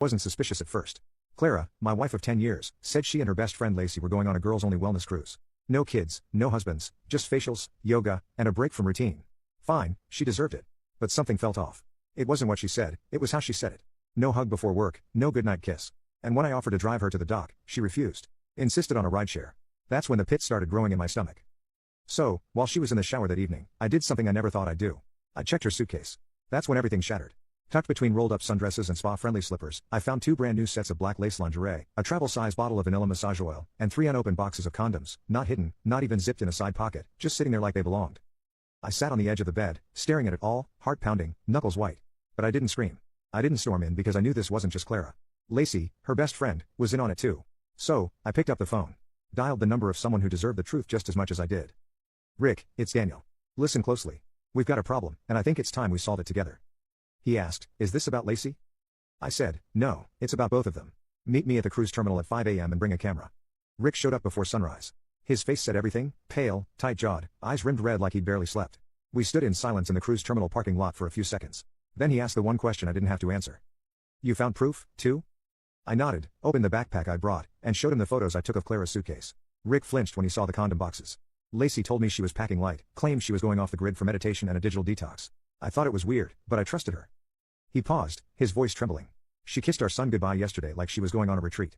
Wasn't suspicious at first. Clara, my wife of 10 years, said she and her best friend Lacey were going on a girls-only wellness cruise. No kids, no husbands, just facials, yoga, and a break from routine. Fine, she deserved it. But something felt off. It wasn't what she said, it was how she said it. No hug before work, no goodnight kiss. And when I offered to drive her to the dock, she refused. Insisted on a rideshare. That's when the pit started growing in my stomach. So, while she was in the shower that evening, I did something I never thought I'd do. I checked her suitcase. That's when everything shattered. Tucked between rolled-up sundresses and spa-friendly slippers, I found 2 brand new sets of black lace lingerie, a travel-size bottle of vanilla massage oil, and 3 unopened boxes of condoms, not hidden, not even zipped in a side pocket, just sitting there like they belonged. I sat on the edge of the bed, staring at it all, heart pounding, knuckles white. But I didn't scream. I didn't storm in because I knew this wasn't just Clara. Lacey, her best friend, was in on it too. So, I picked up the phone. Dialed the number of someone who deserved the truth just as much as I did. Rick, it's Daniel. Listen closely. We've got a problem, and I think it's time we solve it together. He asked, is this about Lacey? I said, no, it's about both of them. Meet me at the cruise terminal at 5 a.m. and bring a camera. Rick showed up before sunrise. His face said everything, pale, tight-jawed, eyes rimmed red like he'd barely slept. We stood in silence in the cruise terminal parking lot for a few seconds. Then he asked the one question I didn't have to answer. You found proof, too? I nodded, opened the backpack I brought, and showed him the photos I took of Clara's suitcase. Rick flinched when he saw the condom boxes. Lacey told me she was packing light, claimed she was going off the grid for meditation and a digital detox. I thought it was weird, but I trusted her. He paused, his voice trembling. She kissed our son goodbye yesterday like she was going on a retreat.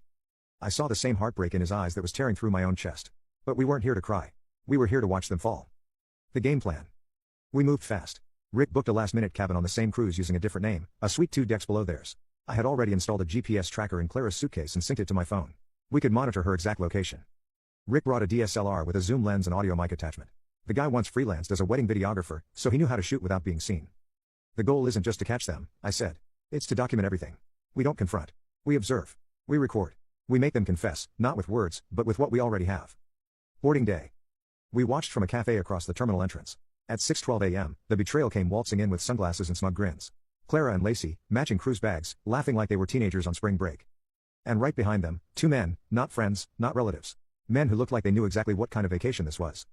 I saw the same heartbreak in his eyes that was tearing through my own chest. But we weren't here to cry. We were here to watch them fall. The game plan. We moved fast. Rick booked a last-minute cabin on the same cruise using a different name, a suite 2 decks below theirs. I had already installed a GPS tracker in Clara's suitcase and synced it to my phone. We could monitor her exact location. Rick brought a DSLR with a zoom lens and audio mic attachment. The guy once freelanced as a wedding videographer, so he knew how to shoot without being seen. The goal isn't just to catch them, I said. It's to document everything. We don't confront. We observe. We record. We make them confess, not with words, but with what we already have. Boarding day. We watched from a cafe across the terminal entrance. At 6:12 a.m., the betrayal came waltzing in with sunglasses and smug grins. Clara and Lacey, matching cruise bags, laughing like they were teenagers on spring break. And right behind them, 2 men, not friends, not relatives. Men who looked like they knew exactly what kind of vacation this was.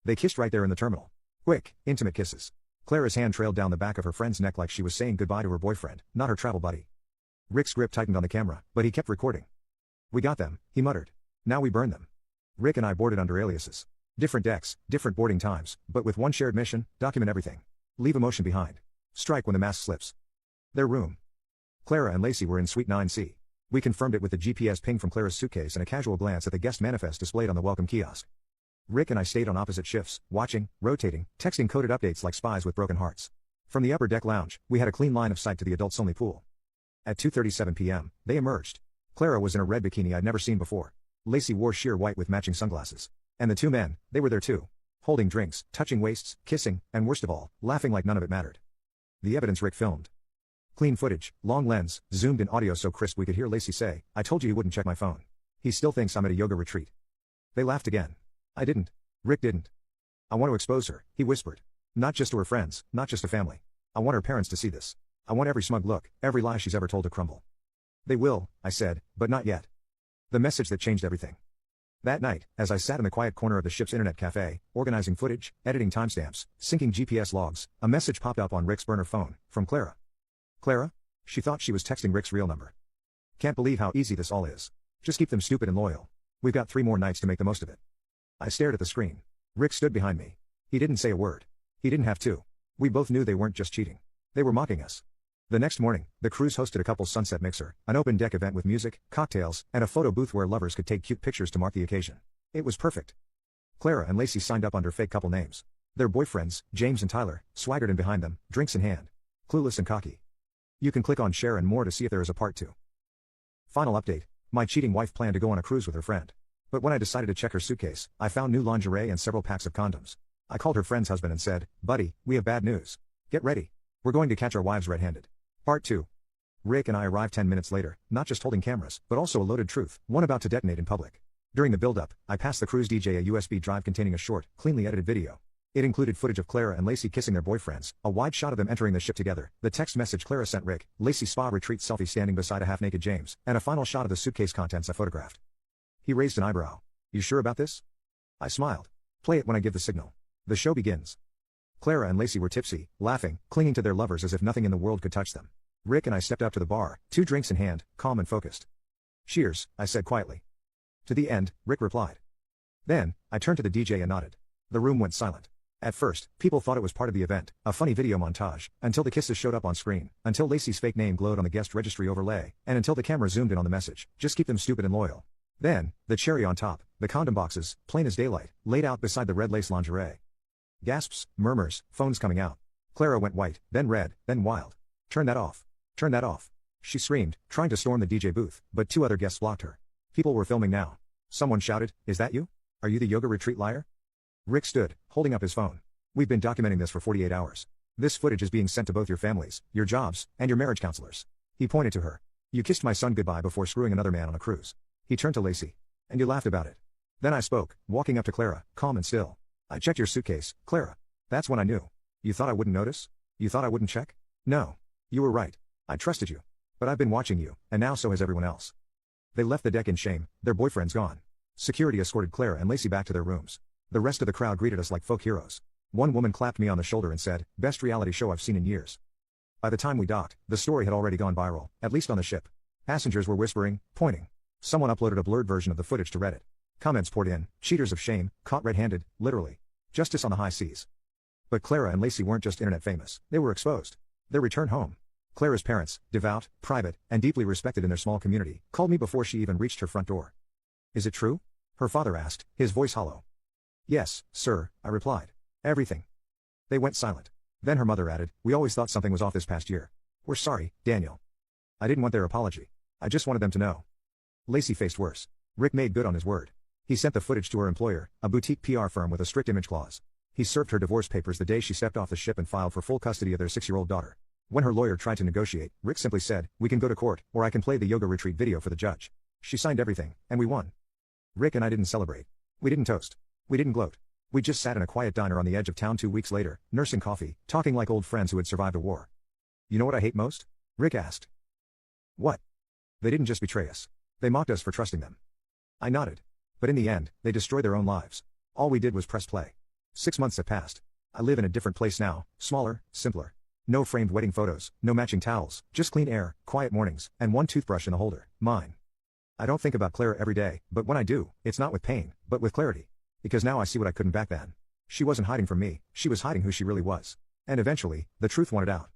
They kissed right there in the terminal. Quick, intimate kisses. Clara's hand trailed down the back of her friend's neck like she was saying goodbye to her boyfriend, not her travel buddy. Rick's grip tightened on the camera, but he kept recording. We got them, he muttered. Now we burn them. Rick and I boarded under aliases. Different decks, different boarding times, but with one shared mission, document everything. Leave emotion behind. Strike when the mask slips. Their room. Clara and Lacey were in Suite 9C. We confirmed it with the GPS ping from Clara's suitcase and a casual glance at the guest manifest displayed on the welcome kiosk. Rick and I stayed on opposite shifts, watching, rotating, texting coded updates like spies with broken hearts. From the upper deck lounge, we had a clean line of sight to the adults-only pool. At 2:37 p.m., they emerged. Clara was in a red bikini I'd never seen before. Lacey wore sheer white with matching sunglasses. And the 2 men, they were there too. Holding drinks, touching waists, kissing, and worst of all, laughing like none of it mattered. The evidence Rick filmed. Clean footage, long lens, zoomed in audio so crisp we could hear Lacey say, I told you he wouldn't check my phone. He still thinks I'm at a yoga retreat. They laughed again. I didn't. Rick didn't. I want to expose her, he whispered. Not just to her friends, not just to family. I want her parents to see this. I want every smug look, every lie she's ever told to crumble. They will, I said, but not yet. The message that changed everything. That night, as I sat in the quiet corner of the ship's internet cafe, organizing footage, editing timestamps, syncing GPS logs, a message popped up on Rick's burner phone, from Clara. Clara? She thought she was texting Rick's real number. Can't believe how easy this all is. Just keep them stupid and loyal. We've got 3 more nights to make the most of it. I stared at the screen. Rick stood behind me. He didn't say a word. He didn't have to. We both knew they weren't just cheating. They were mocking us. The next morning, the cruise hosted a couple's sunset mixer, an open-deck event with music, cocktails, and a photo booth where lovers could take cute pictures to mark the occasion. It was perfect. Clara and Lacey signed up under fake couple names. Their boyfriends, James and Tyler, swaggered in behind them, drinks in hand. Clueless and cocky. You can click on share and more to see if there is a part 2. Final update. My cheating wife planned to go on a cruise with her friend. But when I decided to check her suitcase, I found new lingerie and several packs of condoms. I called her friend's husband and said, buddy, we have bad news. Get ready. We're going to catch our wives red-handed. Part 2. Rick and I arrived 10 minutes later, not just holding cameras, but also a loaded truth, one about to detonate in public. During the build-up, I passed the cruise DJ a USB drive containing a short, cleanly edited video. It included footage of Clara and Lacey kissing their boyfriends, a wide shot of them entering the ship together, the text message Clara sent Rick, Lacey's spa retreat selfie standing beside a half-naked James, and a final shot of the suitcase contents I photographed. He raised an eyebrow. You sure about this? I smiled. Play it when I give the signal. The show begins. Clara and Lacey were tipsy, laughing, clinging to their lovers as if nothing in the world could touch them. Rick and I stepped up to the bar, 2 drinks in hand, calm and focused. Cheers, I said quietly. To the end, Rick replied. Then, I turned to the DJ and nodded. The room went silent. At first, people thought it was part of the event, a funny video montage, until the kisses showed up on screen, until Lacey's fake name glowed on the guest registry overlay, and until the camera zoomed in on the message, just keep them stupid and loyal. Then, the cherry on top, the condom boxes, plain as daylight, laid out beside the red lace lingerie. Gasps, murmurs, phones coming out. Clara went white, then red, then wild. Turn that off. Turn that off. She screamed, trying to storm the DJ booth, but 2 other guests blocked her. People were filming now. Someone shouted, "Is that you? Are you the yoga retreat liar?" Rick stood, holding up his phone. "We've been documenting this for 48 hours. This footage is being sent to both your families, your jobs, and your marriage counselors." He pointed to her. "You kissed my son goodbye before screwing another man on a cruise." He turned to Lacey. "And you laughed about it." Then I spoke, walking up to Clara, calm and still. "I checked your suitcase, Clara. That's when I knew. You thought I wouldn't notice? You thought I wouldn't check? No. You were right. I trusted you. But I've been watching you, and now so has everyone else." They left the deck in shame, their boyfriends gone. Security escorted Clara and Lacey back to their rooms. The rest of the crowd greeted us like folk heroes. One woman clapped me on the shoulder and said, "Best reality show I've seen in years." By the time we docked, the story had already gone viral, at least on the ship. Passengers were whispering, pointing. Someone uploaded a blurred version of the footage to Reddit. Comments poured in, cheaters of shame, caught red-handed, literally. Justice on the high seas. But Clara and Lacey weren't just internet famous, they were exposed. Their return home. Clara's parents, devout, private, and deeply respected in their small community, called me before she even reached her front door. "Is it true?" her father asked, his voice hollow. "Yes, sir," I replied. "Everything." They went silent. Then her mother added, "We always thought something was off this past year. We're sorry, Daniel." I didn't want their apology. I just wanted them to know. Lacey faced worse. Rick made good on his word. He sent the footage to her employer, a boutique PR firm with a strict image clause. He served her divorce papers the day she stepped off the ship and filed for full custody of their 6-year-old daughter. When her lawyer tried to negotiate, Rick simply said, "We can go to court, or I can play the yoga retreat video for the judge." She signed everything, and we won. Rick and I didn't celebrate. We didn't toast. We didn't gloat. We just sat in a quiet diner on the edge of town 2 weeks later, nursing coffee, talking like old friends who had survived a war. "You know what I hate most?" Rick asked. "What?" "They didn't just betray us. They mocked us for trusting them." I nodded. "But in the end, they destroyed their own lives. All we did was press play." 6 months have passed. I live in a different place now, smaller, simpler. No framed wedding photos, no matching towels, just clean air, quiet mornings, and one toothbrush in the holder, mine. I don't think about Clara every day, but when I do, it's not with pain, but with clarity. Because now I see what I couldn't back then. She wasn't hiding from me, she was hiding who she really was. And eventually, the truth wanted out.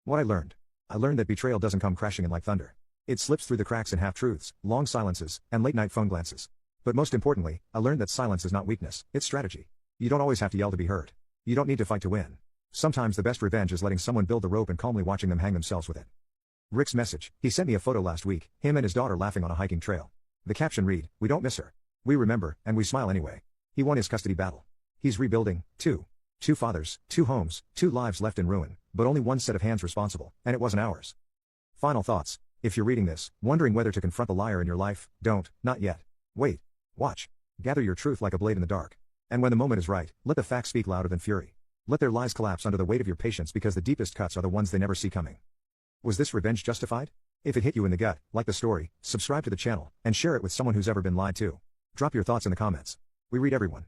What I learned that betrayal doesn't come crashing in like thunder. It slips through the cracks in half-truths, long silences, and late-night phone glances. But most importantly, I learned that silence is not weakness, it's strategy. You don't always have to yell to be heard. You don't need to fight to win. Sometimes the best revenge is letting someone build the rope and calmly watching them hang themselves with it. Rick's message, he sent me a photo last week, him and his daughter laughing on a hiking trail. The caption read, "We don't miss her. We remember, and we smile anyway." He won his custody battle. He's rebuilding, too. 2 fathers, 2 homes, 2 lives left in ruin, but only one set of hands responsible, and it wasn't ours. Final thoughts. If you're reading this, wondering whether to confront the liar in your life, don't, not yet. Wait. Watch. Gather your truth like a blade in the dark. And when the moment is right, let the facts speak louder than fury. Let their lies collapse under the weight of your patience because the deepest cuts are the ones they never see coming. Was this revenge justified? If it hit you in the gut, like the story, subscribe to the channel, and share it with someone who's ever been lied to. Drop your thoughts in the comments. We read everyone.